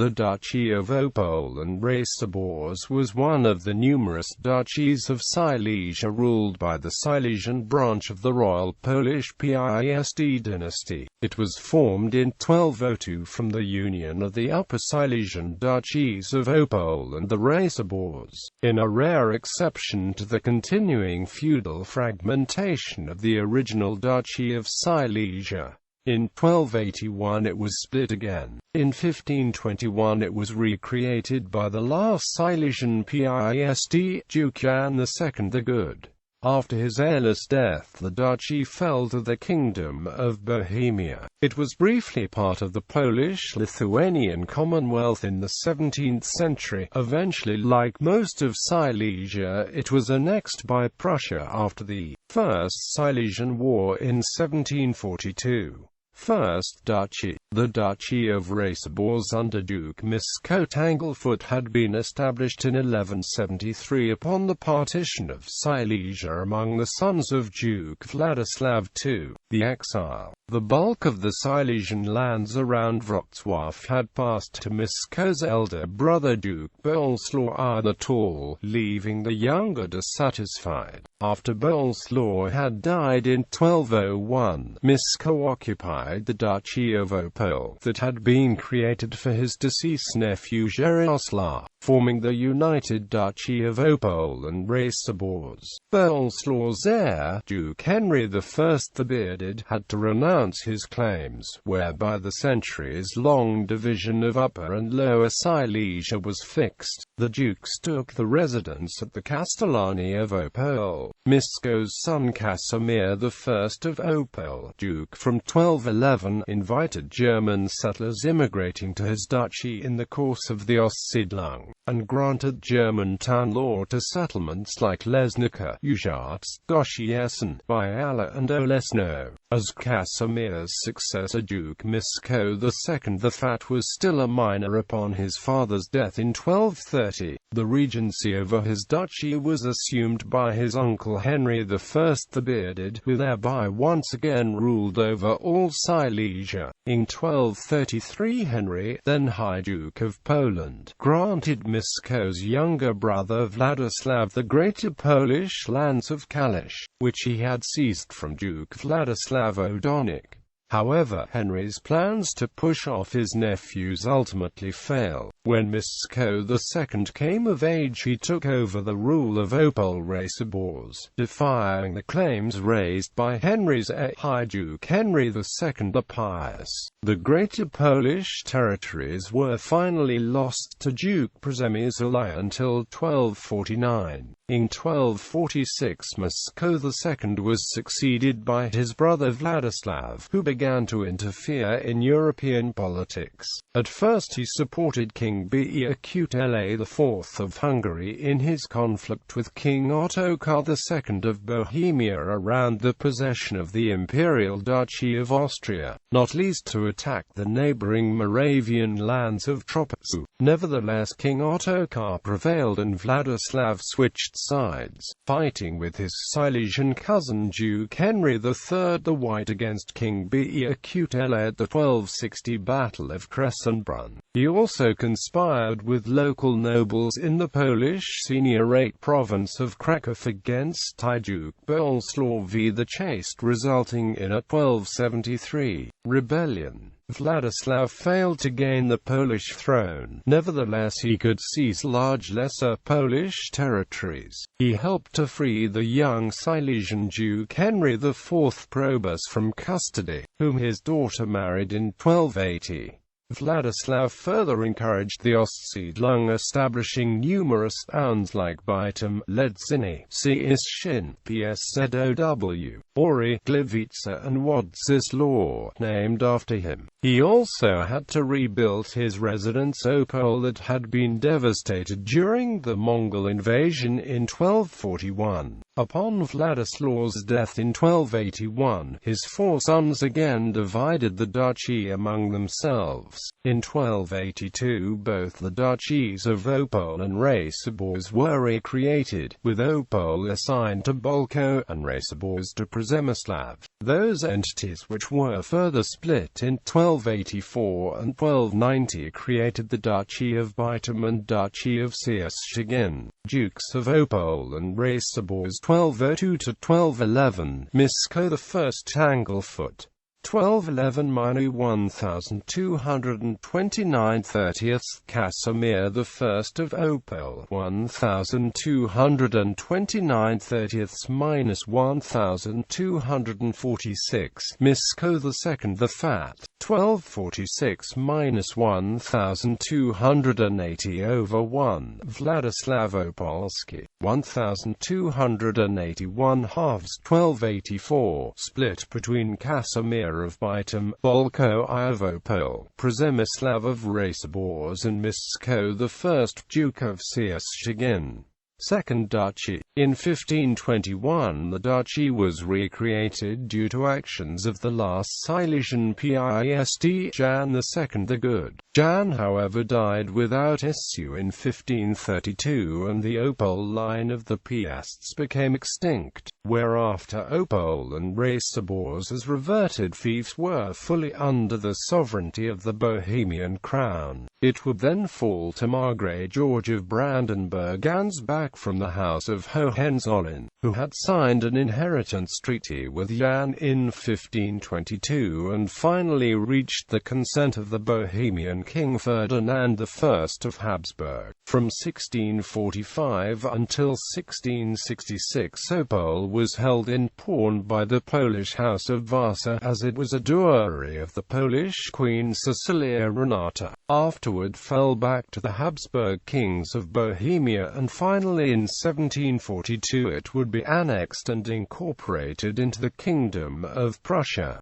The Duchy of Opole and Racibórz was one of the numerous duchies of Silesia ruled by the Silesian branch of the royal Polish Piast dynasty. It was formed in 1202 from the union of the Upper Silesian Duchies of Opole and the Racibórz, in a rare exception to the continuing feudal fragmentation of the original Duchy of Silesia. In 1281 it was split again. In 1521 it was recreated by the last Silesian Piast, Duke Jan II the Good. After his heirless death the duchy fell to the Kingdom of Bohemia. It was briefly part of the Polish-Lithuanian Commonwealth in the 17th century. Eventually, like most of Silesia, it was annexed by Prussia after the First Silesian War in 1742. First Duchy. The Duchy of Racibórz under Duke Mieszko Tanglefoot had been established in 1173 upon the partition of Silesia among the sons of Duke Vladislav II, the exile. The bulk of the Silesian lands around Wrocław had passed to Mieszko's elder brother Duke Bolesław the Tall, leaving the younger dissatisfied. After Bolesław had died in 1201, Mieszko occupied the Duchy of Opole that had been created for his deceased nephew Jarosław, forming the united Duchy of Opole and Racibórz. Bolesław's heir, Duke Henry I the Bearded, had to renounce his claims, whereby the centuries-long division of Upper and Lower Silesia was fixed. The dukes took the residence at the Castellani of Opole. Mieszko's son Casimir I of Opole, Duke from 1211, invited German settlers immigrating to his duchy in the course of the Aussiedlung, and granted German town law to settlements like Lesnica, Ujharz, Gościeszyn, Biala and Olesno. As Casimir's successor Duke Mieszko II the Fat was still a minor upon his father's death in 1230. The regency over his duchy was assumed by his uncle Henry I the Bearded, who thereby once again ruled over all Silesia. In 1233 Henry, then High Duke of Poland, granted Mieszko's younger brother Vladislav the Greater Polish lands of Kalisz, which he had seized from Duke Vladislav Odonik. However, Henry's plans to push off his nephews ultimately failed. When Mieszko II came of age he took over the rule of Opole Racibórz, defying the claims raised by Henry's heir, High Duke Henry II the Pious. The Greater Polish territories were finally lost to Duke Przemysław until 1249. In 1246 Mieszko II was succeeded by his brother Vladislav, who began to interfere in European politics. At first he supported King Bełchatów IV of Hungary in his conflict with King Ottokar II of Bohemia around the possession of the Imperial Duchy of Austria, not least to attack the neighboring Moravian lands of Tropicu. Nevertheless, King Ottokar prevailed and Vladislav switched sides, fighting with his Silesian cousin Duke Henry III the White against King Bełchatów at the 1260 Battle of Kressenbrunn. He also conspired with local nobles in the Polish Seniorate province of Kraków against High Duke Bolesław the Chaste, resulting in a 1273 rebellion. Vladislav failed to gain the Polish throne. Nevertheless, he could seize large lesser Polish territories. He helped to free the young Silesian Duke Henry IV Probus from custody, whom his daughter married in 1280. Vladislav further encouraged the Aussiedlung, establishing numerous towns like Bytom, Ledzyny, Cieszyn, Psow, Ori, Gliwice and Wodzisław, named after him. He also had to rebuild his residence Opole that had been devastated during the Mongol invasion in 1241. Upon Vladislav's death in 1281, his four sons again divided the duchy among themselves. In 1282 both the duchies of Opole and Racibórz were recreated, with Opole assigned to Bolko and Racibórz to Przemysław. Those entities which were further split in 1284 and 1290 created the Duchy of Bytom and Duchy of Silesia. Dukes of Opole and Racibórz 1202–1211, Mieszko I Tanglefoot 1211–1229 30th, Casimir I of Opole 1229 30th–1246, Mieszko II the Fat 1246–1280/1, Władysław Opolski 1281 halves 1284, split between Casimir of Bytom, Bolko I of Opole, Przemysław of Racibórz and Mieszko I, Duke of Silesia. Second Duchy. In 1521 the duchy was recreated due to actions of the last Silesian Piast, Jan II the Good. Jan however died without issue in 1532 and the Opole line of the Piasts became extinct, whereafter Opole and Racibórz as reverted fiefs were fully under the sovereignty of the Bohemian crown. It would then fall to Margrave George of Brandenburg-Ansbach from the House of Hohenzollern, who had signed an inheritance treaty with Jan in 1522 and finally reached the consent of the Bohemian King Ferdinand I of Habsburg. From 1645 until 1666 Opole was held in pawn by the Polish House of Vasa, as it was a dowry of the Polish Queen Cecilia Renata. Afterward fell back to the Habsburg kings of Bohemia, and finally in 1742 it would be annexed and incorporated into the Kingdom of Prussia.